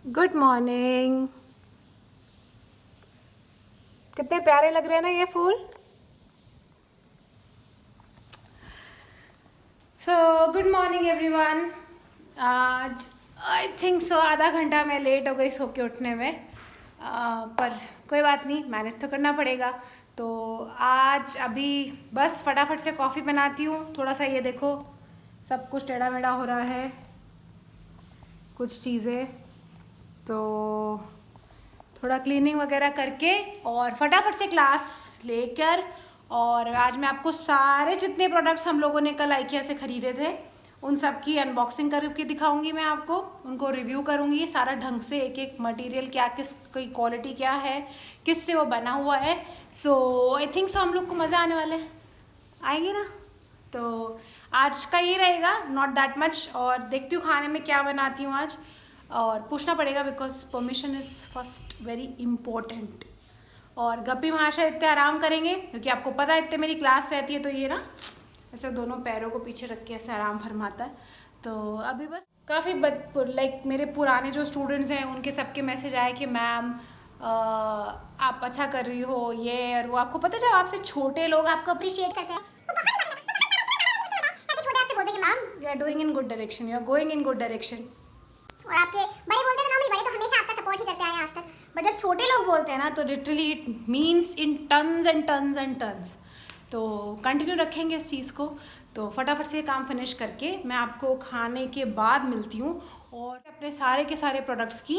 Good morning. कितने प्यारे लग रहे हैं ना ये फूल। So good morning everyone. आज आई थिंक सो आधा घंटा मैं लेट हो गई सो के उठने में, पर कोई बात नहीं, मैनेज तो करना पड़ेगा। तो आज अभी बस फटाफट से कॉफ़ी बनाती हूँ। थोड़ा सा ये देखो, सब कुछ टेढ़ा मेढ़ा हो रहा है कुछ चीज़ें, तो थोड़ा क्लीनिंग वगैरह करके और फटाफट से क्लास लेकर, और आज मैं आपको सारे जितने प्रोडक्ट्स हम लोगों ने कल आइकिया से ख़रीदे थे उन सब की अनबॉक्सिंग करके दिखाऊंगी। मैं आपको उनको रिव्यू करूंगी सारा ढंग से, एक एक मटेरियल क्या, किस की क्वालिटी क्या है, किस से वो बना हुआ है। सो आई थिंक सो हम लोग को मज़ा आने वाले आएंगे ना। तो आज का ये रहेगा, नॉट दैट मच। और देखती हूँ खाने में क्या बनाती हूँ आज, और पूछना पड़ेगा because permission is first very important. और गप्पी महाशय इतने आराम करेंगे क्योंकि आपको पता है इतने मेरी क्लास रहती है, तो ये ना ऐसे दोनों पैरों को पीछे रख के ऐसे आराम फरमाता है। तो अभी बस काफ़ी लाइक मेरे पुराने जो स्टूडेंट्स हैं उनके सबके मैसेज आए कि मैम आप अच्छा कर रही हो ये और वो। आपको पता है जब आपसे छोटे लोग आपको अप्रिशिएट करते हैं, छोटे आपसे बोलते हैं कि ma'am you are doing in good direction, you are going in good direction. और आपके बड़े बोलते हैं नॉर्मली, बड़े तो हमेशा आपका सपोर्ट ही करते आए हैं आज तक, बट जब छोटे लोग बोलते हैं ना तो literally it means in tons and tons and tons. तो कंटिन्यू रखेंगे इस चीज़ को। तो फटाफट से काम फिनिश करके मैं आपको खाने के बाद मिलती हूँ और अपने सारे के सारे प्रोडक्ट्स की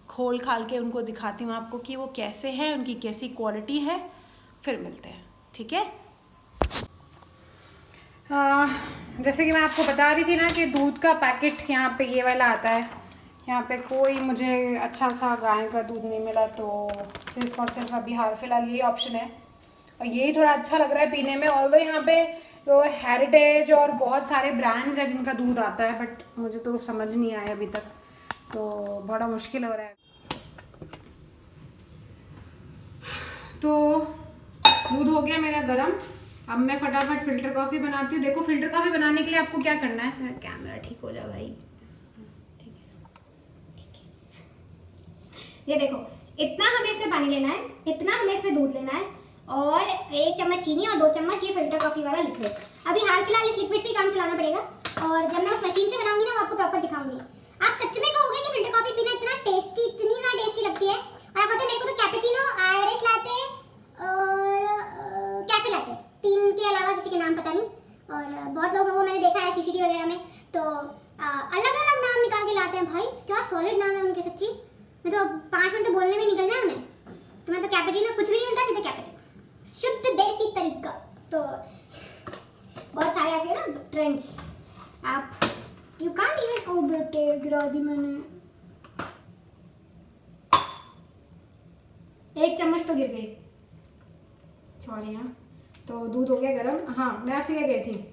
खोल खाल के उनको दिखाती हूँ आपको कि वो कैसे हैं, उनकी कैसी क्वालिटी है। फिर मिलते हैं, ठीक है। जैसे कि मैं आपको बता रही थी ना कि दूध का पैकेट यहाँ पे ये वाला आता है। यहाँ पे कोई मुझे अच्छा सा गाय का दूध नहीं मिला, तो सिर्फ और सिर्फ अभी हाल फिलहाल ये ऑप्शन है और यही थोड़ा अच्छा लग रहा है पीने में। ऑल्दो यहाँ पे तो हेरिटेज और बहुत सारे ब्रांड्स हैं जिनका दूध आता है, बट मुझे तो समझ नहीं आया अभी तक, तो बड़ा मुश्किल हो रहा है। तो दूध हो गया मेरा गर्म। अब मैं फटाफट फ़िल्टर कॉफ़ी बनाती हूँ। देखो फ़िल्टर कॉफ़ी बनाने के लिए आपको क्या करना है, मेरा कैमरा ठीक हो जाए भाई, ठीक है। ये देखो, इतना हमें इसमें पानी लेना है, इतना हमें इसमें दूध लेना है, और 1 चम्मच चीनी और 2 चम्मच ये फ़िल्टर कॉफ़ी वाला लिक्विड। अभी हाल फिलहाल इस लिक्विड से ही काम चलाना पड़ेगा, और जब मैं उस मशीन से बनाऊंगी ना वो आपको प्रॉपर दिखाऊंगी। आप सच में कहोगे कि फ़िल्टर कॉफ़ी पीना इतना टेस्टी, इतनी ज़्यादा टेस्टी लगती है। और आप पता है मेरे को तो कैपेचिनो, आयरिश लाते और कैफे लाते, 3 के अलावा किसी के नाम पता नहीं। और बहुत लोगों को मैंने देखा है सीसीटीवी वगैरह में, तो अलग अलग नाम निकाल के लाते हैं। भाई क्या सॉलिड नाम है उनके, सच्ची। मैं तो 5 मिनट तो बोलने में निकल जाए उन्हें। तो मैं तो कैपेचिनो कुछ भी नहीं मिलता, सीधे कैपेचिनो, शुद्ध देसी तरीका। तो बहुत सारे आजकल ना ट्रेंड्स, आप यू कांट इवन, ओ बेटे गिरा दी मैंने, 1 चम्मच तो गिर गई, सॉरी। हाँ, तो दूध हो गया गरम। हाँ, मैं आपसे क्या कह रही थी,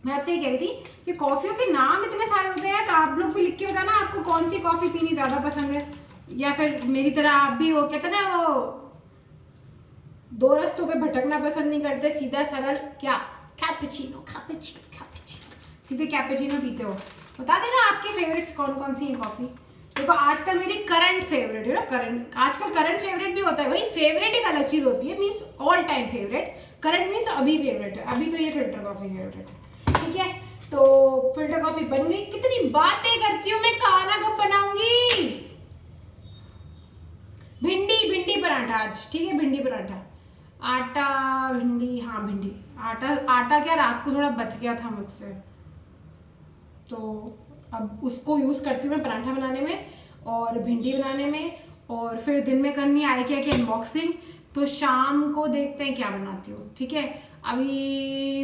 मैं आपसे ये कह रही थी कि कॉफ़ियों के नाम इतने सारे होते हैं, तो आप लोग भी लिख के बताना आपको कौन सी कॉफ़ी पीनी ज़्यादा पसंद है, या फिर मेरी तरह आप भी वो कहते ना वो 2 रास्तों पे भटकना पसंद नहीं करते, सीधा सरल क्या कैपेचिनो कैपेचिनो कैपेचिनो, सीधे कैपेचिनो पीते हो। बता देना आपके फेवरेट्स कौन कौन सी है कॉफ़ी। देखो आजकल मेरी करंट फेवरेट है ना, करंट, आजकल करंट फेवरेट भी होता है भाई। फेवरेट एक अलग चीज़ होती है, means all time favourite. Current means अभी फेवरेट है, अभी तो ये फ़िल्टर कॉफ़ी फेवरेट है, ठीक है। तो फ़िल्टर कॉफ़ी बन गई। कितनी बातें करती हूँ मैं, खाना कब बनाऊंगी। भिंडी पराठा आज, ठीक है, भिंडी पराठा, आटा भिंडी, हाँ भिंडी आटा क्या रात को थोड़ा बच गया था मुझसे, तो अब उसको यूज़ करती हूँ मैं पराठा बनाने में और भिंडी बनाने में, और फिर दिन में करनी आई क्या की अनबॉक्सिंग। तो शाम को देखते हैं क्या बनाती हूँ, ठीक है। अभी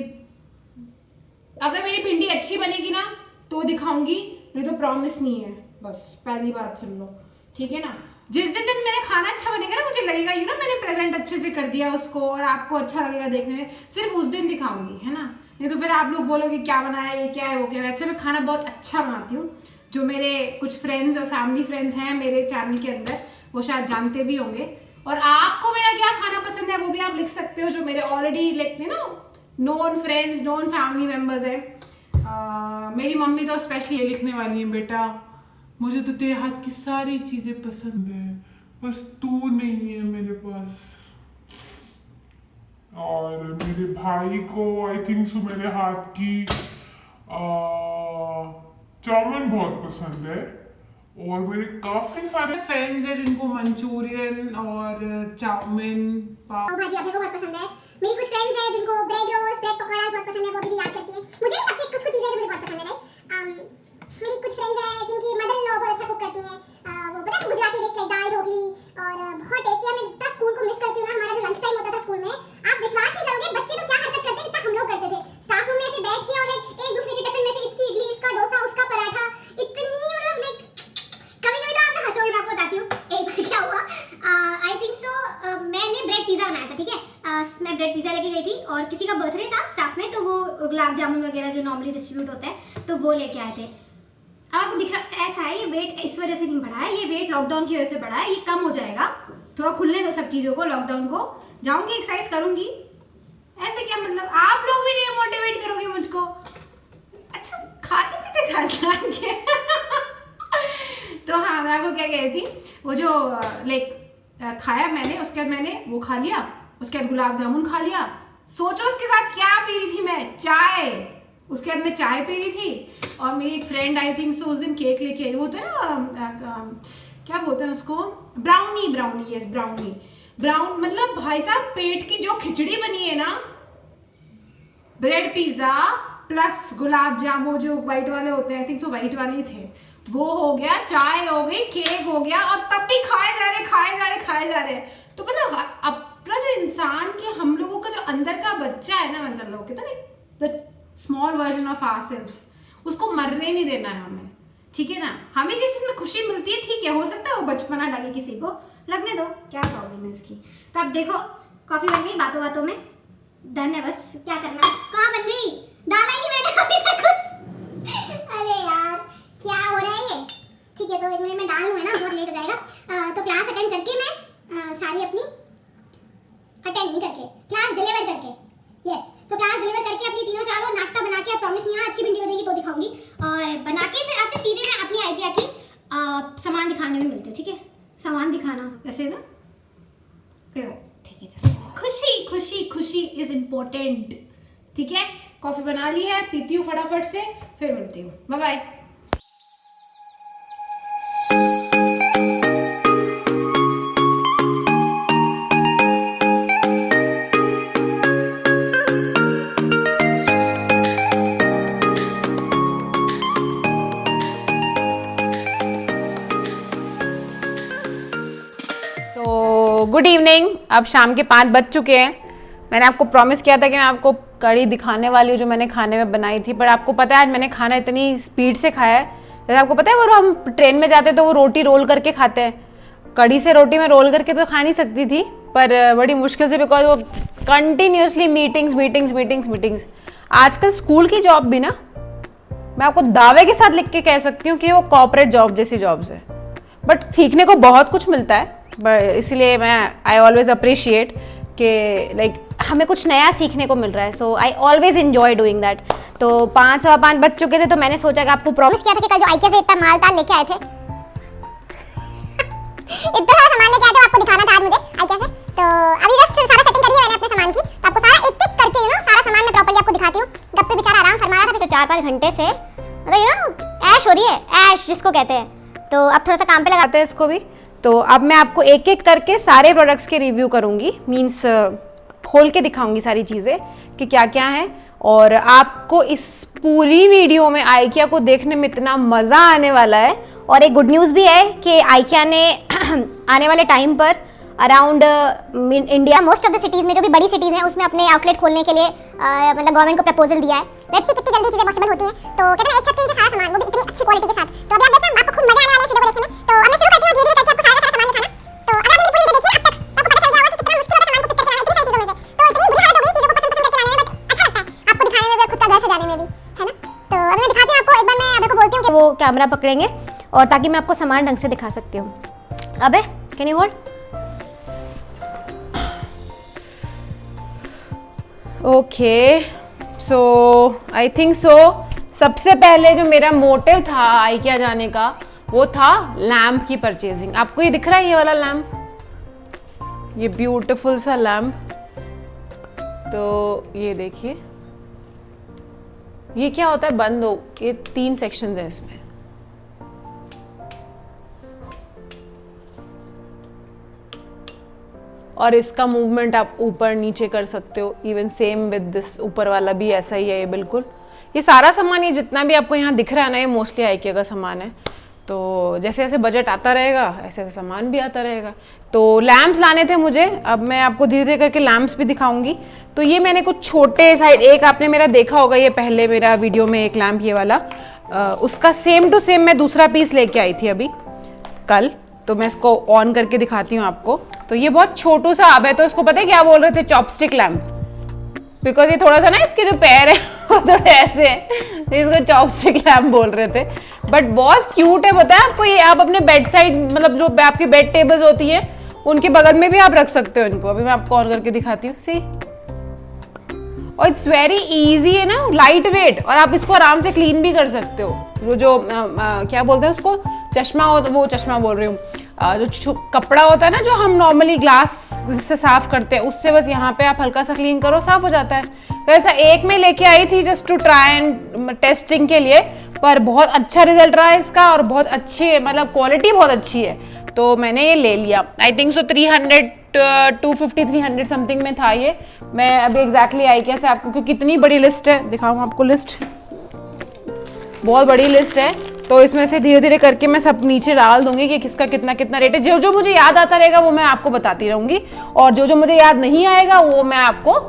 अगर मेरी भिंडी अच्छी बनेगी ना तो दिखाऊंगी, नहीं तो प्रॉमिस नहीं है, बस पहली बात सुन लो, ठीक है ना। जिस दिन मेरा खाना अच्छा बनेगा ना, मुझे लगेगा यू ना मैंने प्रेजेंट अच्छे से कर दिया उसको और आपको अच्छा लगेगा देखने में, सिर्फ उस दिन दिखाऊंगी, है ना। नहीं तो फिर आप लोग बोलोगे क्या बनाया, ये क्या है वो क्या है। वैसे मैं खाना बहुत अच्छा बनाती हूँ, जो मेरे कुछ फ्रेंड्स और फैमिली फ्रेंड्स हैं मेरे चैनल के अंदर वो शायद जानते भी होंगे। और आपको मेरा क्या खाना पसंद है वो भी आप लिख सकते हो, जो मेरे ऑलरेडी लिखते ना known friends, known family members हैं। मेरी मम्मी तो स्पेशली ये लिखने वाली है, बेटा मुझे तो तेरे हाथ की सारी चीजें पसंद है, बस तू नहीं है मेरे पास। और मेरे भाई को आई थिंक सो मेरे हाथ की चाउमीन बहुत पसंद है। और मेरे काफी सारे फ्रेंड्स हैं जिनको मंचूरियन और चाउमीन पाव भाजी आपको बहुत पसंद है। मेरी कुछ फ्रेंड्स हैं जिनको ब्रेड रोस्ट, ब्रेड पकौड़ा बहुत पसंद है, वो भी याद करती हैं। मुझे सबकी कुछ कुछ चीजें जो मुझे बहुत पसंद है राइट। मेरी कुछ फ्रेंड्स हैं जिनकी मदर इन लॉ बहुत अच्छा कुक करती हैं। वो पता है गुजराती डिश लाइक दाल ढोकली और बहुत टेस्टी है। मैं इतना स्कूल को मिस करती हूँ ना। हमारा जो लंच टाइम होता था स्कूल में, आप विश्वास नहीं करोगे बच्चे तो क्या हरकत करते थे जितना हम लोग करते थे। स्टाफ रूम में ऐसे बैठ के और एक दूसरे के टिफिन में से इसकी इडली, इसका डोसा, उसका पराठा, इतनी मतलब लाइक कभी-कभी तो आप हंसोगे। मैं आपको बताती हूँ एक बार क्या हुआ। आई थिंक सो मैंने ब्रेड पिज़्ज़ा बनाया था, ठीक है। मैं ब्रेड पिज़्ज़ा लेके गई थी और किसी का बर्थडे था स्टाफ में, तो वो गुलाब जामुन वगैरह जो नॉर्मली डिस्ट्रीब्यूट होता है तो वो लेके आए थे। अब आपको दिख रहा ऐसा है, ये वेट इस वजह से नहीं बढ़ा है, ये वेट लॉकडाउन की वजह से बढ़ा है। ये कम हो जाएगा, थोड़ा खुलने दो सब चीज़ों को, लॉकडाउन को। जाऊँगी एक्सरसाइज करूँगी, ऐसे क्या मतलब आप लोग भी डिमोटिवेट करोगे मुझको। अच्छा खाते पीते खाते तो हाँ, मैं आपको क्या कह रही थी, वो जो लाइक खाया मैंने, उसके बाद मैंने वो खा लिया, उसके बाद गुलाब जामुन खा लिया। सोचो उसके साथ क्या पी रही थी मैं, चाय। उसके बाद मैं चाय पी रही थी और मेरी एक फ्रेंड आई थिंक सो उस दिन केक लेके आई। वो तो ना क्या बोलते हैं उसको, brownie, brownie, yes brownie. Brown मतलब भाई साहब पेट की जो खिचड़ी बनी है ना, bread pizza plus gulab jamun जो व्हाइट वाले होते हैं, आई थिंक तो व्हाइट वाले ही थे, वो हो गया, चाय हो गई, केक हो गया, और तब भी खाए जा रहे खाए जा रहे खाए जा रहे। तो मतलब अपना जो इंसान के हम लोगों का जो अंदर का बच्चा है ना, मतलब लोग कहते हैं the small version of ourselves, उसको मरने नहीं देना है हमें, ठीक है ना। हमें जिस चीज में खुशी मिलती है, ठीक है, हो सकता है वो बचपना लगे किसी को, लगने दो, क्या प्रॉब्लम है इसकी। तो अब देखो कॉफी बन गई बातों बातों में, डन है, बस क्या करना है। कहाँ बन गई, डाला ही नहीं मैंने अभी तक कुछ। अरे यार क्या हो रहा है ये। ठीक है, तो 1 मिनट में डाल लूँ है ना, बहुत लेट हो जाएगा। तो क्लास अटेंड करके मैं सारी अपनी अटेंड नहीं करके, क्लास डिलीवर करके, यस, तो क्लास डिलीवर करके अपनी तीनों चारों नाश्ता बना के, प्रॉमिस नहीं है अच्छी भिंडी बजेगी तो दिखाऊंगी, और बना के फिर आपसे सीधे मैं अपनी आइकिया की सामान दिखाने में मिलती हूँ, ठीक है। सामान दिखाना वैसे ना कोई बात, ठीक है, चलो। खुशी खुशी खुशी इज इम्पोर्टेंट, ठीक है। कॉफी बना ली है, पीती हूँ फटाफट से, फिर मिलती हूँ, बाय बाय। Good evening. अब शाम के 5 बज चुके हैं। मैंने आपको प्रॉमिस किया था कि मैं आपको कड़ी दिखाने वाली हूँ जो मैंने खाने में बनाई थी, पर आपको पता है आज मैंने खाना इतनी स्पीड से खाया है। जैसे आपको पता है वो हम ट्रेन में जाते तो वो रोटी रोल करके खाते हैं, कड़ी से रोटी में रोल करके तो खा नहीं सकती थी, पर बड़ी मुश्किल से, बिकॉज वो continuously meetings meetings meetings meetings. आजकल स्कूल की जॉब भी ना, मैं आपको दावे के साथ लिख के कह सकती हूँ कि वो कॉर्पोरेट जॉब जैसी जॉब्स है, बट सीखने को बहुत कुछ मिलता है। इसलिए मैं आई ऑलवेज अप्रिशिएट कि लाइक हमें कुछ नया सीखने को मिल रहा है, so I always enjoy doing that. तो 5:15 बज चुके थे, तो मैंने सोचा कि आपको प्रॉमिस किया था कि कल जो आइकिया से इतना माल ताल लेके आए थे इतना सारा सामान लेके आए थे, आपको दिखाना था आज मुझे आइकिया से। तो अभी बस सारा सेटिंग करी है मैंने अपने सामान की, तो आपको सारा एक एक करके सारा सामान मैं प्रॉपर्ली आपको दिखाती हूँ। गप्पे बेचारा आराम फरमा रहा था पिछले 4-5 घंटे से, मतलब ऐश हो रही है, ऐश जिसको कहते हैं। तो अब थोड़ा सा काम पे लगाते हैं इसको भी। तो अब मैं आपको एक एक करके सारे प्रोडक्ट्स के रिव्यू करूंगी, मींस खोल के दिखाऊंगी सारी चीज़ें कि क्या क्या है, और आपको इस पूरी वीडियो में आइकिया को देखने में इतना मज़ा आने वाला है। और एक गुड न्यूज़ भी है कि आइकिया ने आने वाले टाइम पर around India most of the cities में, जो भी बड़ी सिटीज़ हैं, उसमें अपने आउटलेट खोलने के लिए मतलब गवर्नमेंट को प्रपोजल दिया है। लेट्स सी कितनी जल्दी चीज़ें पॉसिबल होती हैं। तो कहते हैं एक छत के नीचे सारा सामान, वो भी इतनी अच्छी क्वालिटी के साथ। तो अभी आप देखना, आपको खूब मजा आने वाला है इस वीडियो को देखने में। तो अब मैं शुरू करती हूँ धीरे धीरे करके आपको सारा सामान दिखाना। तो अगर आपने पूरी वीडियो देखी अब तक, तो आपको पता चल गया होगा कि कितना मुश्किल होता है सामान को पिक करके लाना इतनी सारी चीज़ों में से। तो इतनी बुरी हालत हो गई चीज़ों को पसंद करके लाने में, बट अच्छा लगता है आपको दिखाने में भी, खुद का घर सजाने में भी, है ना। तो अभी मैं दिखाती हूँ आपको। एक बार मैं अबे को बोलती हूँ कि वो कैमरा पकड़ेंगे, और ताकि मैं आपको सामान ढंग से दिखा सकती हूँ। अबे can you hold? Okay, so I think सो सबसे पहले जो मेरा मोटिव था आइकिया जाने का, वो था लैम्प की परचेजिंग। आपको ये दिख रहा है ये वाला लैम्प, ये ब्यूटीफुल सा लैम्प। तो ये देखिए, ये क्या होता है, बंद हो, ये 3 सेक्शंस है इसमें। और इसका मूवमेंट आप ऊपर नीचे कर सकते हो। इवन सेम विद दिस, ऊपर वाला भी ऐसा ही है ये बिल्कुल। ये सारा सामान, ये जितना भी आपको यहाँ दिख रहा है ना, ये मोस्टली IKEA का सामान है। तो जैसे जैसे बजट आता रहेगा ऐसे ऐसे सामान भी आता रहेगा। तो लैम्प्स लाने थे मुझे, अब मैं आपको धीरे धीरे करके लैम्प्स भी दिखाऊंगी। तो ये मैंने कुछ छोटे साइड, एक आपने मेरा देखा होगा ये पहले मेरा वीडियो में, एक लैम्प ये वाला, उसका सेम टू सेम मैं दूसरा पीस लेके आई थी अभी कल। तो मैं इसको ऑन करके दिखाती हूँ आपको। तो ये बहुत छोटू सा अब है, तो इसको पता है क्या बोल रहे थे, चॉपस्टिक लैम्प, बिकॉज ये थोड़ा सा ना इसके जो पैर है वो थोड़े ऐसे हैं, तो इसको चॉपस्टिक लैम्प बोल रहे थे। बट बहुत क्यूट है, पता है आपको। ये आप अपने बेड साइड, मतलब जो आपकी बेड टेबल्स होती हैं उनके बगल में भी आप रख सकते हो इनको। अभी मैं आपको ऑन करके दिखाती हूँ, सी। और इट्स वेरी इजी है ना, लाइट वेट, और आप इसको आराम से क्लीन भी कर सकते हो। वो जो क्या बोलते हैं उसको, चश्मा हो, वो चश्मा बोल रही हूँ, जो कपड़ा होता है ना जो हम नॉर्मली ग्लास से साफ करते हैं, उससे बस यहाँ पे आप हल्का सा क्लीन करो, साफ हो जाता है। तो ऐसा एक में लेके आई थी just to try and testing के लिए, पर बहुत अच्छा रिजल्ट रहा है इसका, और बहुत अच्छी, मतलब क्वालिटी बहुत अच्छी है। तो मैंने ये ले लिया। आई थिंक सो 250-300 समथिंग में था ये। मैं अभी एग्जैक्टली IKEA से आपको, क्योंकि इतनी बड़ी लिस्ट है, दिखाऊँ आपको लिस्ट, बहुत बड़ी लिस्ट है। तो इसमें से धीरे धीरे करके मैं सब नीचे डाल दूंगी कि किसका कितना कितना रेट है। जो जो मुझे याद आता रहेगा वो मैं आपको बताती रहूंगी, और जो जो मुझे याद नहीं आएगा वो मैं आपको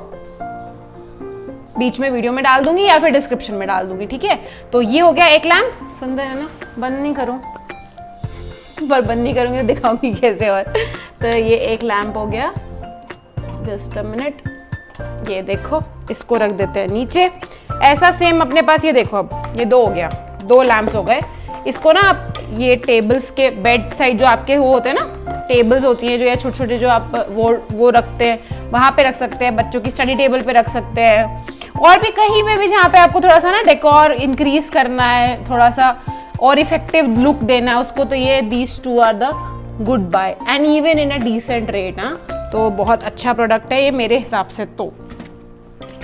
बीच में वीडियो में डाल दूंगी या फिर डिस्क्रिप्शन में डाल दूंगी, ठीक है। तो ये हो गया एक लैम्प। सुंदर है ना, बंद नहीं करूं, पर बंद नहीं करूंगी तो दिखाऊंगी कैसे। और तो ये एक लैम्प हो गया। जस्ट अ मिनट, ये देखो, इसको रख देते हैं नीचे। ऐसा सेम अपने पास, ये देखो, अब ये 2 हो गया, 2 लैम्प्स हो गए। इसको ना आप ये टेबल्स के बेड साइड जो आपके वो होते हैं ना, टेबल्स होती हैं जो, या छोटे छोटे जो आप वो रखते हैं, वहाँ पे रख सकते हैं, बच्चों की स्टडी टेबल पे रख सकते हैं, और भी कहीं पे भी जहाँ पे आपको थोड़ा सा ना डेकोर इंक्रीज करना है, थोड़ा सा और इफेक्टिव लुक देना है उसको। तो ये these 2 are the good buy, and even in a decent rate. तो बहुत अच्छा प्रोडक्ट है ये मेरे हिसाब से। तो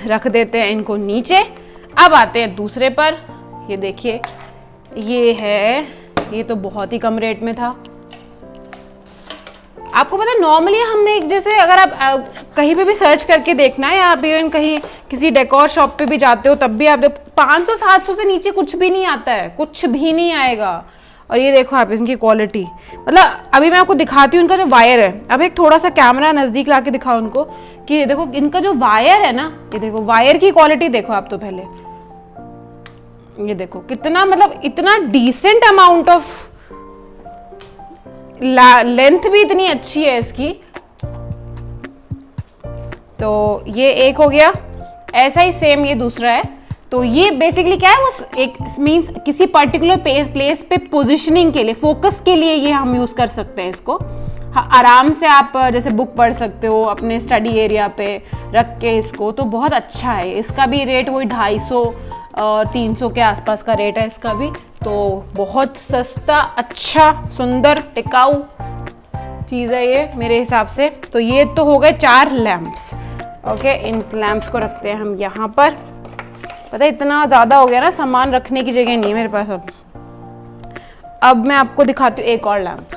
रख देते हैं इनको नीचे। अब आते हैं दूसरे पर। ये देखिए, ये है, ये तो बहुत ही कम रेट में था। आपको पता है नॉर्मली हम एक, जैसे अगर आप कहीं पे भी सर्च करके देखना है, या आप इवन कहीं किसी डेकोर शॉप पे भी जाते हो, तब भी आप 500-700 से नीचे कुछ भी नहीं आता है, कुछ भी नहीं आएगा। और ये देखो आप इनकी क्वालिटी, मतलब अभी मैं आपको दिखाती हूँ इनका जो वायर है। अब एक थोड़ा सा कैमरा नजदीक ला के दिखाओ उनको कि ये देखो इनका जो वायर है ना, ये देखो वायर की क्वालिटी देखो आप। तो पहले ये देखो कितना, मतलब इतना डिसेंट अमाउंट ऑफ लेंथ भी इतनी अच्छी है इसकी। तो ये एक हो गया, ऐसा ही सेम ये दूसरा है। तो ये बेसिकली क्या है, वो एक मींस किसी पर्टिकुलर प्लेस पे पोजीशनिंग के लिए, फोकस के लिए ये हम यूज कर सकते हैं इसको। आराम से आप जैसे बुक पढ़ सकते हो अपने स्टडी एरिया पे रख के इसको। तो बहुत अच्छा है। इसका भी रेट वही 250 और 300 के आसपास का रेट है इसका भी। तो बहुत सस्ता, अच्छा, सुंदर, टिकाऊ चीज़ है ये मेरे हिसाब से। तो ये तो हो गए 4 लैम्प्स। ओके, इन लैम्प्स को रखते हैं हम यहाँ पर। पता है इतना ज़्यादा हो गया ना, सामान रखने की जगह नहीं है मेरे पास अब मैं आपको दिखाती हूँ एक और लैम्प।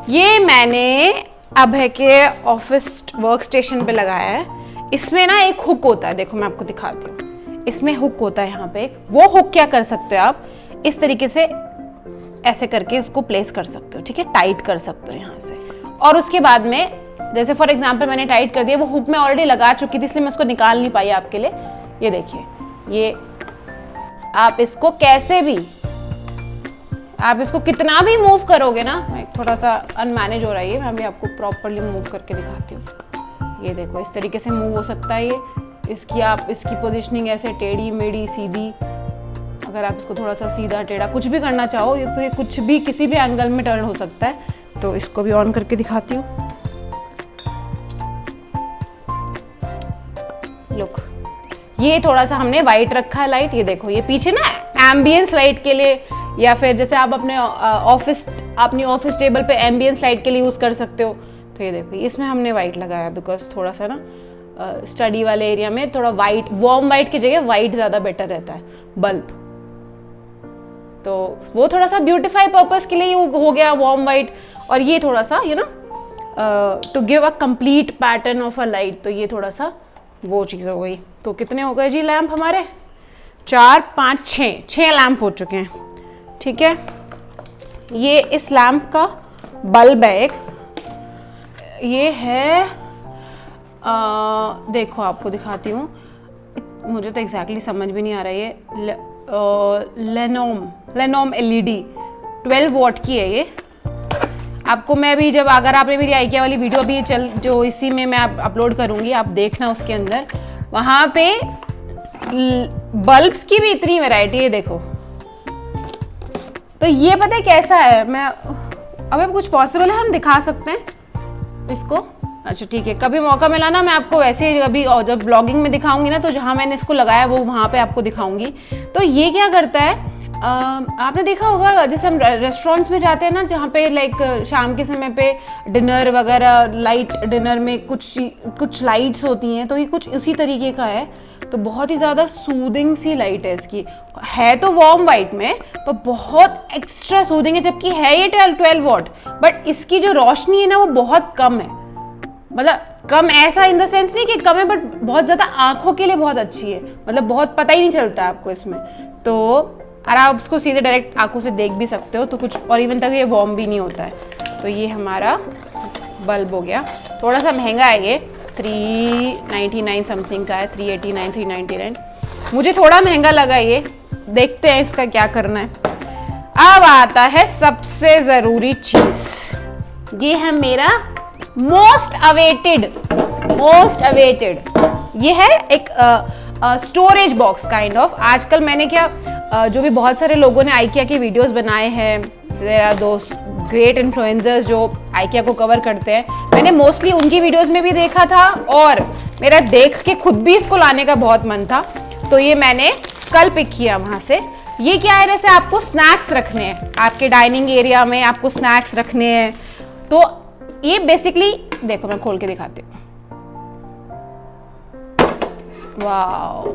ये मैंने अभय के ऑफिस वर्क स्टेशन पे लगाया है। इसमें ना एक हुक होता है, देखो मैं आपको दिखाती हूँ। इसमें हुक होता है यहाँ पे एक, वो हुक क्या कर सकते हो आप, इस तरीके से ऐसे करके उसको प्लेस कर सकते हो, ठीक है, टाइट कर सकते हो यहाँ से। और उसके बाद में जैसे फॉर एग्जांपल मैंने टाइट कर दिया, वो हुक में ऑलरेडी लगा चुकी थी इसलिए मैं उसको निकाल नहीं पाई आपके लिए। ये देखिए, ये आप इसको कैसे भी, आप इसको कितना भी मूव करोगे ना, थोड़ा सा अनमैनेज हो रहा है ये, मैं अभी आपको प्रॉपरली मूव करके दिखाती हूँ। ये देखो इस तरीके से मूव हो सकता है ये। इसकी आप इसकी पोजीशनिंग ऐसे टेढ़ी मेढ़ी सीधी, अगर आप इसको थोड़ा सा सीधा टेढ़ा कुछ भी करना चाहो ये, तो ये कुछ भी किसी भी एंगल में टर्न हो सकता है। तो इसको भी ऑन करके दिखाती हूँ। लुक, ये थोड़ा सा हमने वाइट रखा है लाइट। ये देखो ये पीछे ना एम्बियंस लाइट के लिए या फिर जैसे आप अपने अपनी ऑफिस टेबल पे एम्बियंस लाइट के लिए यूज़ कर सकते हो। तो ये देखो इसमें हमने वाइट लगाया बिकॉज थोड़ा सा ना स्टडी वाले एरिया में थोड़ा वाइट, वार्म वाइट की जगह वाइट ज़्यादा बेटर रहता है बल्ब। तो वो थोड़ा सा ब्यूटीफाई पर्पस के लिए हो गया वार्म वाइट, और ये थोड़ा सा to give a complete pattern of a light, तो ये थोड़ा सा वो चीज़ हो गई। तो कितने हो गए जी लैंप हमारे? 4 5 6 लैंप हो चुके हैं, ठीक है। ये इस लैंप का बल्ब है एक, ये है देखो आपको दिखाती हूँ, मुझे तो एग्जैक्टली समझ भी नहीं आ रहा है। ये लेनोम LED 12 वॉट की है ये। आपको मैं भी जब, अगर आपने मेरी आइकिया वाली वीडियो भी जो इसी में मैं अपलोड करूँगी, आप देखना उसके अंदर, वहाँ पे बल्ब्स की भी इतनी वैरायटी है देखो। तो ये पता है कैसा है, मैं अब कुछ पॉसिबल है हम दिखा सकते हैं इसको? अच्छा ठीक है, कभी मौका मिला ना मैं आपको वैसे ही कभी जब ब्लॉगिंग में दिखाऊंगी ना, तो जहाँ मैंने इसको लगाया वो वहाँ पे आपको दिखाऊंगी। तो ये क्या करता है, आपने देखा होगा जैसे हम रेस्टोरेंट्स में जाते हैं ना, जहाँ पे लाइक शाम के समय पे डिनर वगैरह, लाइट डिनर में कुछ लाइट्स होती हैं, तो ये कुछ उसी तरीके का है। तो बहुत ही ज़्यादा सूदिंग सी लाइट है इसकी, है तो वार्म वाइट में पर बहुत एक्स्ट्रा सूदिंग है, जबकि है ये 12 वॉट, बट इसकी जो रोशनी है ना वो बहुत कम है। मतलब कम ऐसा इन द सेंस नहीं कि कम है, बट बहुत ज़्यादा आंखों के लिए बहुत अच्छी है, मतलब बहुत पता ही नहीं चलता है आपको इसमें। तो और आप उसको सीधे डायरेक्ट आंखों से देख भी सकते हो, तो कुछ और इवन तक ये वार्म भी नहीं होता है। तो ये हमारा बल्ब हो गया। थोड़ा सा महंगा है ये, 399 समथिंग का है, 389 399। मुझे थोड़ा महंगा लगा ये, देखते हैं इसका क्या करना है। अब आता है सबसे ज़रूरी चीज़, ये है मेरा मोस्ट अवेटेड ये है एक स्टोरेज बॉक्स काइंड ऑफ। आजकल मैंने क्या जो भी बहुत सारे लोगों ने आइकिया के वीडियोस बनाए हैं, there are those great influencers जो आइकिया को कवर करते हैं, मैंने मोस्टली उनकी वीडियोस में भी देखा था, और मेरा देख के खुद भी इसको लाने का बहुत मन था। तो ये मैंने कल पिक किया वहाँ से। ये क्या है, जैसे आपको स्नैक्स रखने हैं आपके डाइनिंग एरिया में, आपको स्नैक्स रखने हैं, तो ये बेसिकली देखो मैं खोल के दिखाती हूँ। वाओ,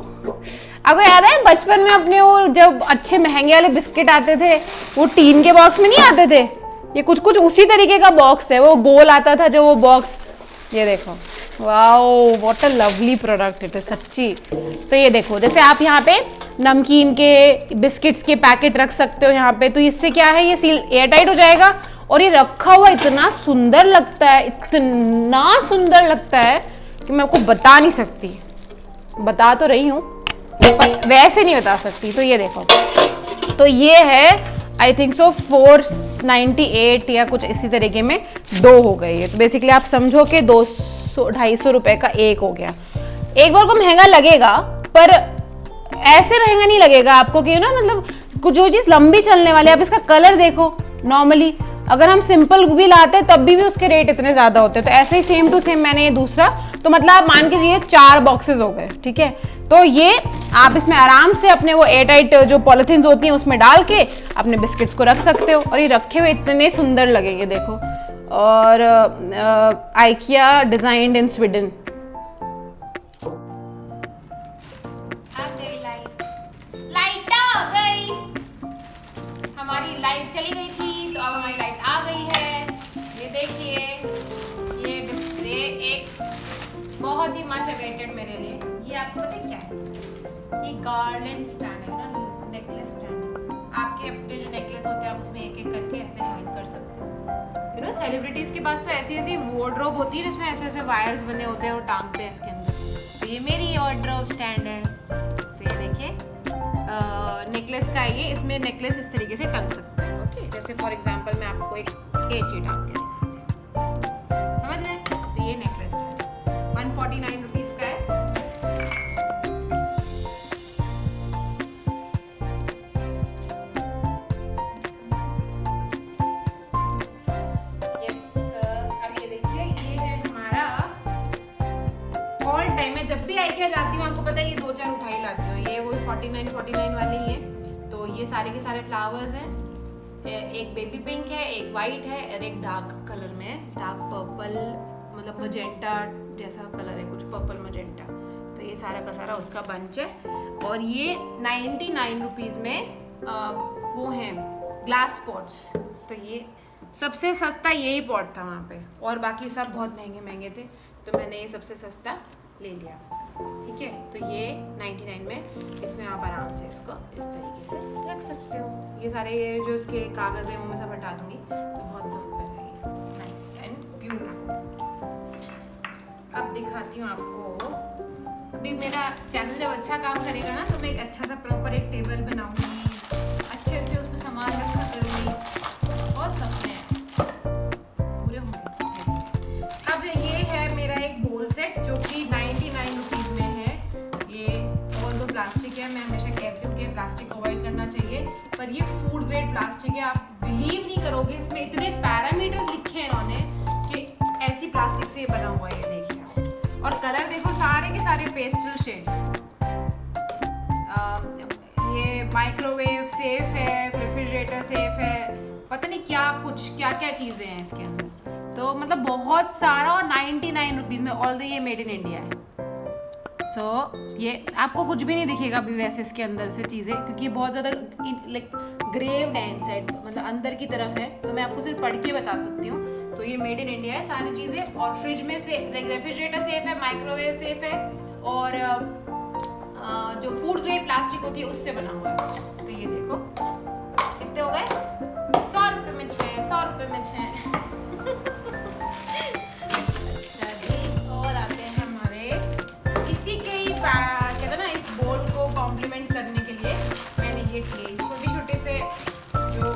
आपको याद है बचपन में अपने वो जब अच्छे महंगे वाले बिस्किट आते थे, वो टीन के बॉक्स में नहीं आते थे, ये कुछ उसी तरीके का बॉक्स है, वो गोल आता था जो वो बॉक्स, ये देखो। Wow, what a lovely product it है सच्ची। तो ये देखो, जैसे आप यहाँ पे नमकीन के, बिस्किट्स के पैकेट रख सकते हो यहाँ पे, तो इससे क्या है, ये सील एयर टाइट हो जाएगा, और ये रखा हुआ इतना सुंदर लगता है, इतना सुंदर लगता है कि मैं आपको बता नहीं सकती, बता तो रही हूँ पर वैसे नहीं बता सकती। तो ये देखो, तो ये है आई थिंक सो 498 या कुछ इसी तरीके में 2 हो गई है। तो बेसिकली आप समझो कि 200-250 रुपए का एक हो गया। एक बार को महंगा लगेगा, पर ऐसे महंगा नहीं लगेगा आपको कि ना, मतलब जो चीज़ लंबी चलने वाली है। आप इसका कलर देखो, नॉर्मली अगर हम सिंपल भी लाते हैं तब भी उसके रेट इतने ज़्यादा होते हैं। तो ऐसे ही सेम टू सेम मैंने ये दूसरा, तो मतलब आप मान के चलिए 4 बॉक्सेस हो गए, ठीक है। तो ये आप इसमें आराम से अपने वो एयर टाइट जो पॉलिथीन्स होती हैं उसमें डाल के अपने बिस्किट्स को रख सकते हो, और ये रखे हुए इतने सुंदर लगेंगे देखो। और IKEA designed in Sweden. Light आ गई, हमारी लाइट चली गई थी, तो अब हमारी लाइट आ गई है। ये देखिए, ये एक बहुत ही मच अवेटेड मेरे लिए, ये आपको पता है क्या है, ये गार्लैंड स्टैंड है ना, नेकलेस स्टैंड। आपके अपने जो नेकलेस होते हैं आप उसमें एक एक करके ऐसे हैंग कर सकते हो। यू नो सेलिब्रिटीज के पास तो ऐसी ऐसी वार्डरोब होती है जिसमें ऐसे ऐसे वायर्स बने होते हैं और टांगते हैं इसके अंदर। तो ये मेरी वार्डरोब स्टैंड है। तो ये देखिए नेकलेस का है ये, इसमें नेकलेस इस तरीके से टंग सकते हैं। ओके, जैसे फॉर एग्जांपल मैं आपको एक कैची टांग के दिखाती हूँ, समझ गए। तो ये नेकलेस है 149 रुपीज़ का है। जब भी आइकिया जाती हूँ आपको पता है ये 2-4 उठाई लाती हूँ, ये वो 49 वाले ही है। तो तो ये सारे के सारे फ्लावर्स हैं, एक बेबी पिंक है, एक वाइट है और एक डार्क कलर में है, डार्क पर्पल मतलब मजेंटा जैसा कलर है, कुछ पर्पल मजेंटा। तो ये सारा का सारा उसका बंच है। और ये 99 रुपीज़ में वो हैं ग्लास पॉट्स। तो ये सबसे सस्ता यही पॉट था वहाँ पे, और बाकी सब बहुत महंगे महंगे थे, तो मैंने ये सबसे सस्ता ले लिया। ठीक है, तो ये 99 में, इसमें आप आराम से इसको इस तरीके से रख सकते हो। ये सारे ये जो इसके कागज़ हैं वो मैं सब हटा दूँगी, तो बहुत सुंदर है, नाइस एंड ब्यूटीफुल। अब दिखाती हूँ आपको, अभी मेरा चैनल जब अच्छा काम करेगा ना, तो मैं एक अच्छा सा प्रॉपर एक टेबल बनाऊँगी, अच्छे अच्छे उस पर सामान रखा करूँगी, और सपने पूरे होंगे। अब ये है मेरा एक बोल सेट जो कि 99 रुपीज़ में है। ये और दो प्लास्टिक है, मैं हमेशा कहती हूँ कि प्लास्टिक अवॉइड करना चाहिए, पर ये फूड ग्रेड प्लास्टिक है। आप बिलीव नहीं करोगे, इसमें इतने पैरामीटर्स लिखे हैं इन्होंने कि ऐसी प्लास्टिक से ये बना हुआ है, ये देखिए आप। और कलर देखो, सारे के सारे पेस्टल शेड्स। ये माइक्रोवेव सेफ है, रेफ्रिजरेटर सेफ है, पता नहीं क्या क्या चीज़ें हैं इसके अंदर। तो मतलब बहुत सारा, और 99 रुपीज़ में, ऑल ये मेड इन इंडिया है। ये आपको कुछ भी नहीं दिखेगा अभी वैसे इसके अंदर से चीज़ें, क्योंकि बहुत ज़्यादा लाइक ग्रेव्ड है इनसाइड, मतलब अंदर की तरफ है, तो मैं आपको सिर्फ पढ़ के बता सकती हूँ। तो ये मेड इन इंडिया है सारी चीज़ें, और फ्रिज में से रेफ्रिजरेटर सेफ है, माइक्रोवेव सेफ है, और जो फूड ग्रेड प्लास्टिक होती है उससे बना हुआ है। तो ये देखो कितने हो गए, 100 रुपये में 6, 100 रुपये में 6। अच्छा जी, और आते हैं हमारे इसी के ही कहते हैं ना, इस बोल को कॉम्प्लीमेंट करने के लिए मैंने ये ट्रे, छोटे छोटे से जो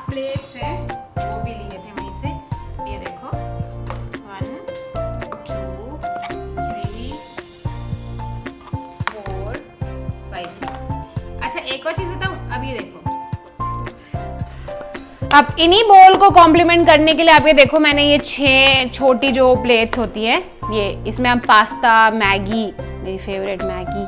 प्लेट्स हैं वो भी लिए थे वहीं से। ये देखो 1 2 3 4 5 6। अच्छा एक और चीज़ बताऊँ, अब ये देखो, अब इन्हीं बोल को कॉम्प्लीमेंट करने के लिए आप ये देखो, मैंने ये 6 छोटी जो प्लेट्स होती हैं, ये इसमें आप पास्ता, मैगी, मेरी फेवरेट मैगी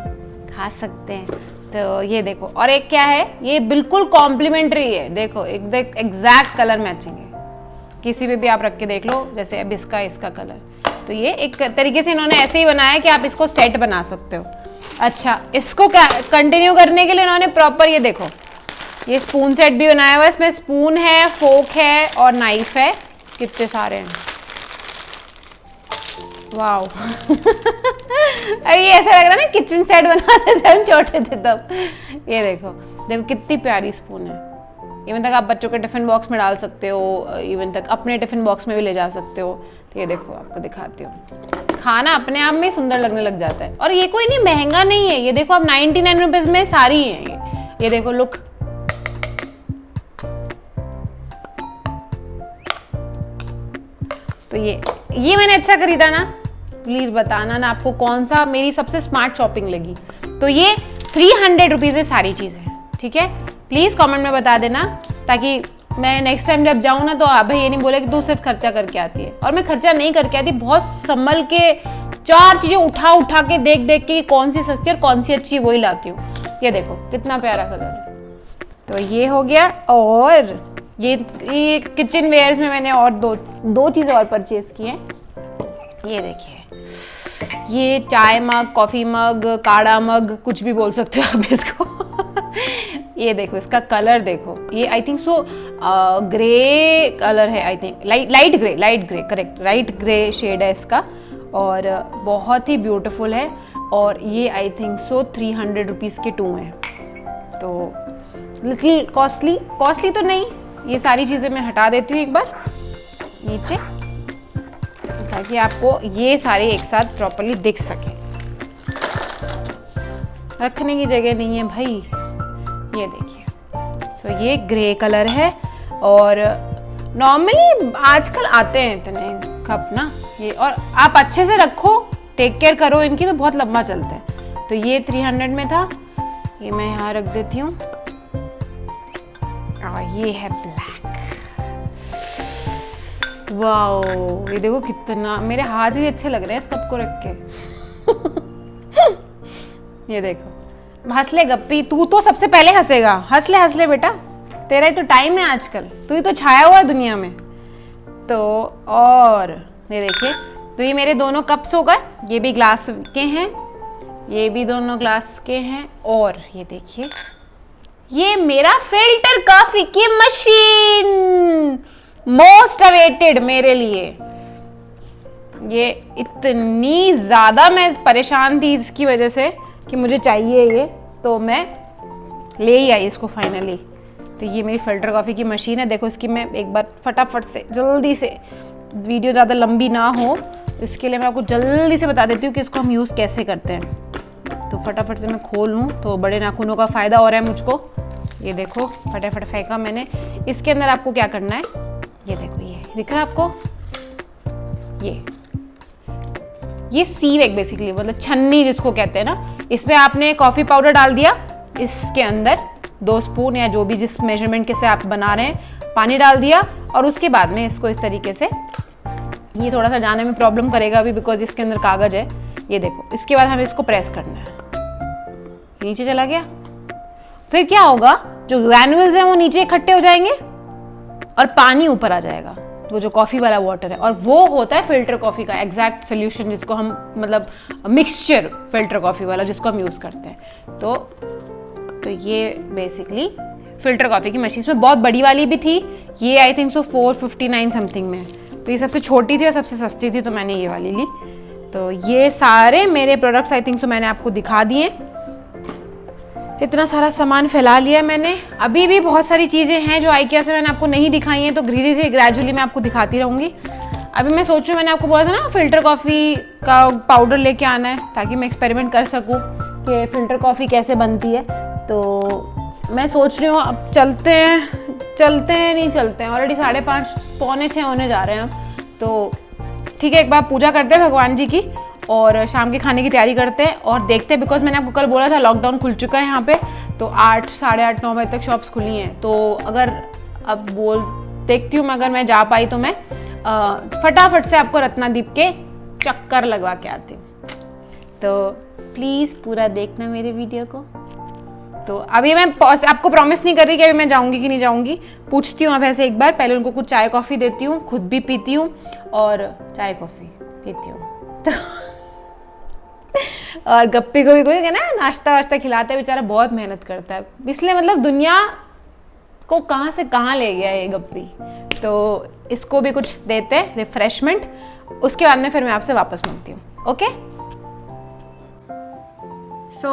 खा सकते हैं। तो ये देखो, और एक क्या है, ये बिल्कुल कॉम्प्लीमेंट्री है, देखो एग्जैक्ट कलर मैचिंग है, किसी पे भी आप रख के देख लो, जैसे अब इसका कलर। तो ये एक तरीके से इन्होंने ऐसे ही बनाया कि आप इसको सेट बना सकते हो। अच्छा, इसको कंटिन्यू करने के लिए इन्होंने प्रॉपर ये देखो, ये स्पून सेट भी बनाया हुआ है, इसमें स्पून है, फोक है और नाइफ है, कितने सारे हैं, वाओ। अरे ये ऐसा लग रहा है ना किचन सेट बनाते थे हम छोटे थे तब। ये देखो कितनी प्यारी स्पून है, इवन तक आप बच्चों के टिफिन बॉक्स में डाल सकते हो, इवन तक अपने टिफिन बॉक्स में भी ले जा सकते हो। तो ये देखो आपको दिखाती हूँ, खाना अपने आप में सुंदर लगने लग जाता है। और ये कोई नहीं महंगा नहीं है, ये देखो आप 99 रुपीज़ में सारी है ये देखो लुक। तो ये मैंने अच्छा खरीदा ना, प्लीज़ बताना ना आपको कौन सा मेरी सबसे स्मार्ट शॉपिंग लगी। तो ये 300 रुपीज़ में सारी चीज़ें हैं, ठीक है। प्लीज़ कमेंट में बता देना, ताकि मैं नेक्स्ट टाइम जब जाऊँ ना तो भाई ये नहीं बोले कि तू सिर्फ खर्चा करके आती है। और मैं खर्चा नहीं करके आती, बहुत संभल के 4 चीज़ें उठा के देख के कौन सी सस्ती और कौन सी अच्छी वही लाती हूँ। ये देखो कितना प्यारा कलर है। तो ये हो गया, और ये किचन वेयर्स में मैंने और दो चीज़ें और परचेज की हैं। ये देखिए, ये चाय मग, कॉफ़ी मग, काढ़ा मग, कुछ भी बोल सकते हो आप इसको। ये देखो इसका कलर देखो, ये I think so grey colour है, I think light grey correct, light grey shade है इसका, और बहुत ही ब्यूटीफुल है। और ये आई थिंक सो 300 रुपीज़ के 2 हैं, तो लिटिल कॉस्टली तो नहीं। ये सारी चीज़ें मैं हटा देती हूँ एक बार नीचे, ताकि आपको ये सारे एक साथ प्रॉपर्ली दिख सके। रखने की जगह नहीं है भाई। ये देखिए, सो ये ग्रे कलर है, और नॉर्मली आजकल आते हैं इतने कप ना ये, और आप अच्छे से रखो, टेक केयर करो इनकी, तो बहुत लंबा चलते हैं। तो ये 300 में था, ये मैं यहाँ रख देती हूँ। और ये है ब्लैक, वाओ, ये देखो कितना, मेरे हाथ भी अच्छे लग रहे हैं इस कप को रख के। ये देखो, हंस ले गप्पी, तू तो सबसे पहले हंसेगा। हंस ले बेटा, तेरा ही तो टाइम है आजकल, तू ही तो छाया हुआ है दुनिया में। तो और ये देखिए, तो ये मेरे दोनों कप्स हो गए, ये भी ग्लास के हैं, ये भी दोनों ग्लास के हैं। और ये देखिए, ये मेरा फिल्टर कॉफी की मशीन, मोस्ट अवेटेड मेरे लिए। ये इतनी ज़्यादा मैं परेशान थी इसकी वजह से कि मुझे चाहिए ये, तो मैं ले ही आई इसको फाइनली। तो ये मेरी फ़िल्टर कॉफ़ी की मशीन है। देखो इसकी मैं एक बार फटाफट से जल्दी से, वीडियो ज़्यादा लंबी ना हो इसके लिए मैं आपको जल्दी से बता देती हूँ कि इसको हम यूज़ कैसे करते हैं। तो फटाफट से मैं खोल लूँ तो बड़े नाखूनों का फ़ायदा हो रहा है मुझको। ये देखो फटाफट फेंका मैंने। इसके अंदर आपको क्या करना है, ये देखो, ये दिख रहा है आपको, ये सीव एक बेसिकली, मतलब छन्नी जिसको कहते हैं ना। इसमें आपने कॉफ़ी पाउडर डाल दिया, इसके अंदर 2 स्पून या जो भी जिस मेजरमेंट के से आप बना रहे हैं पानी डाल दिया, और उसके बाद में इसको इस तरीके से, ये थोड़ा सा जाने में प्रॉब्लम करेगा अभी बिकॉज इसके अंदर कागज है। ये देखो, इसके बाद हमें इसको प्रेस करना है, नीचे चला गया। फिर क्या होगा, जो ग्रैन्युल्स हैं वो नीचे इकट्ठे हो जाएंगे और पानी ऊपर आ जाएगा, वो जो कॉफ़ी वाला वाटर है, और वो होता है फिल्टर कॉफ़ी का एग्जैक्ट सोल्यूशन, जिसको हम मतलब मिक्सचर फिल्टर कॉफ़ी वाला जिसको हम यूज़ करते हैं। तो ये बेसिकली फिल्टर कॉफ़ी की मशीन में बहुत बड़ी वाली भी थी, ये आई थिंक सो 459 समथिंग में, तो ये सबसे छोटी थी और सबसे सस्ती थी, तो मैंने ये वाली ली। तो ये सारे मेरे प्रोडक्ट्स आई थिंक सो मैंने आपको दिखा दिए। इतना सारा सामान फैला लिया मैंने। अभी भी बहुत सारी चीज़ें हैं जो IKEA से मैंने आपको नहीं दिखाई हैं, तो धीरे धीरे ग्रेजुअली मैं आपको दिखाती रहूँगी। अभी मैं सोच रही हूँ, मैंने आपको बोला था ना फ़िल्टर कॉफ़ी का पाउडर लेके आना है ताकि मैं एक्सपेरिमेंट कर सकूँ कि फ़िल्टर कॉफ़ी कैसे बनती है। तो मैं सोच रही हूँ अब चलते हैं नहीं चलते हैं, ऑलरेडी 5:30 पौने 6 होने जा रहे हैं हम। तो ठीक है, एक बार पूजा करते हैं भगवान जी की और शाम के खाने की तैयारी करते हैं और देखते हैं, बिकॉज मैंने आपको कल बोला था लॉकडाउन खुल चुका है यहाँ पे, तो 8, साढ़े 8, 9 बजे तक शॉप्स खुली हैं। तो अगर अब देखती हूँ मैं, अगर मैं जा पाई तो मैं फटाफट से आपको रत्नादीप के चक्कर लगवा के आती हूँ। तो प्लीज़ पूरा देखना मेरे वीडियो को। तो अभी मैं आपको प्रॉमिस नहीं कर रही कि अभी मैं जाऊँगी कि नहीं जाऊँगी, पूछती हूँ अब ऐसे एक बार, पहले उनको कुछ चाय कॉफ़ी देती हूँ, खुद भी पीती हूँ और चाय कॉफ़ी पीती हूँ। तो और गप्पी को भी कोई है ना नाश्ता वाश्ता खिलाता है, बेचारा बहुत मेहनत करता है, इसलिए मतलब दुनिया को कहाँ से कहाँ ले गया ये गप्पी। तो इसको भी कुछ देते हैं रिफ्रेशमेंट, उसके बाद में फिर मैं आपसे वापस मिलती हूँ। ओके, सो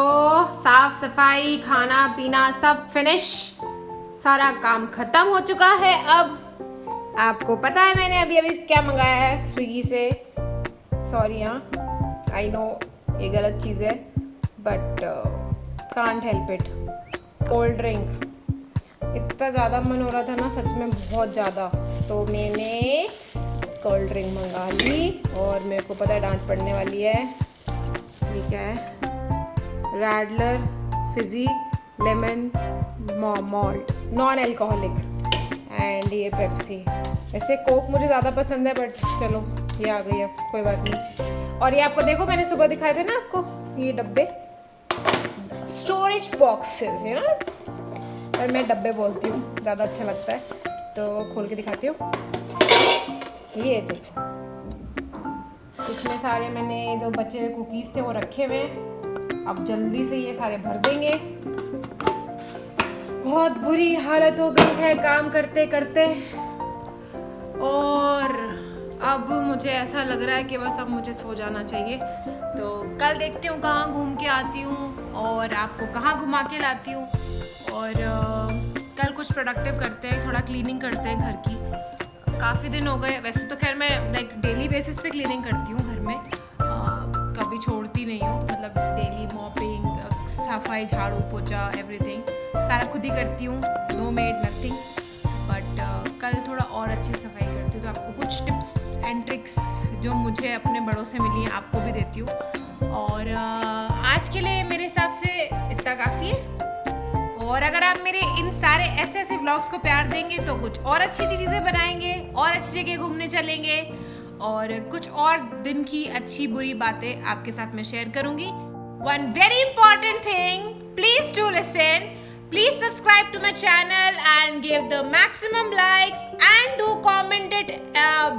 साफ सफाई खाना पीना सब फिनिश, सारा काम खत्म हो चुका है। अब आपको पता है मैंने अभी क्या मंगाया है स्विगी से। सॉरी हाँ, आई नो ये गलत चीज़ है, but can't help it. Cold drink, इतना ज़्यादा मन हो रहा था ना सच में, बहुत ज़्यादा, तो मैंने कोल्ड ड्रिंक मंगा ली और मेरे को पता है डांट पड़ने वाली है। ये क्या है, Radler fizzy lemon malt non alcoholic, and ये पेप्सी। ऐसे कोक मुझे ज़्यादा पसंद है, बट चलो ये आ गई है, कोई बात नहीं। और ये आपको देखो, मैंने सुबह दिखाए थे ना आपको ये डब्बे, स्टोरेज बॉक्सेस है ना, और मैं डब्बे बोलती हूँ, ज़्यादा अच्छा लगता है। तो खोल के दिखाती हूँ, ये देखो, इसमें सारे मैंने जो बचे हुए कुकीज़ थे वो रखे हुए हैं। अब जल्दी से ये सारे भर देंगे। बहुत बुरी हालत हो गई है काम करते करते, और अब मुझे ऐसा लग रहा है कि बस अब मुझे सो जाना चाहिए। तो कल देखती हूँ कहाँ घूम के आती हूँ और आपको कहाँ घुमा के लाती हूँ, और कल कुछ प्रोडक्टिव करते हैं, थोड़ा क्लीनिंग करते हैं घर की। काफ़ी दिन हो गए, वैसे तो खैर मैं लाइक डेली बेसिस पे क्लीनिंग करती हूँ घर में, कभी छोड़ती नहीं हूँ, मतलब डेली मॉपिंग, सफाई, झाड़ू पोछा, एवरीथिंग सारा खुद ही करती हूँ, नो मेड नथिंग। बट कल थोड़ा और अच्छी सफाई करती हूँ, तो आपको कुछ टिप्स एंड ट्रिक्स जो मुझे अपने बड़ों से मिली हैं आपको भी देती हूँ। और आज के लिए मेरे हिसाब से इतना काफ़ी है, और अगर आप मेरे इन सारे ऐसे ऐसे व्लॉग्स को प्यार देंगे तो कुछ और अच्छी अच्छी चीज़ें बनाएंगे, और अच्छी जगह घूमने चलेंगे, और कुछ और दिन की अच्छी बुरी बातें आपके साथ मैं शेयर करूँगी। One very important thing, please do listen. Please subscribe to my channel and give the maximum likes and do comment it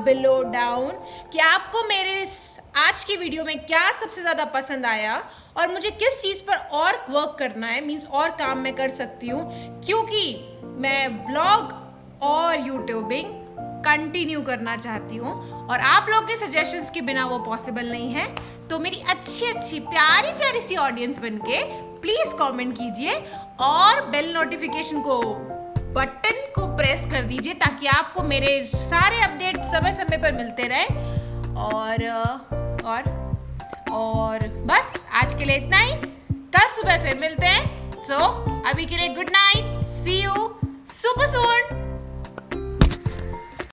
below down कि आपको मेरे इस आज की वीडियो में क्या सबसे ज़्यादा पसंद आया और मुझे किस चीज़ पर और वर्क करना है, मीन्स और काम मैं कर सकती हूँ, क्योंकि मैं व्लॉग और यूट्यूबिंग कंटिन्यू करना चाहती हूँ और आप लोग के सजेशंस के बिना वो पॉसिबल नहीं है। तो मेरी अच्छी प्यारी प्यारी सी ऑडियंस बनके प्लीज़ कमेंट कीजिए और बेल नोटिफिकेशन को बटन को प्रेस कर दीजिए ताकि आपको मेरे सारे अपडेट समय समय पर मिलते रहे। और बस आज के लिए इतना ही, कल सुबह फिर मिलते हैं। सो अभी के लिए good night, see you super soon.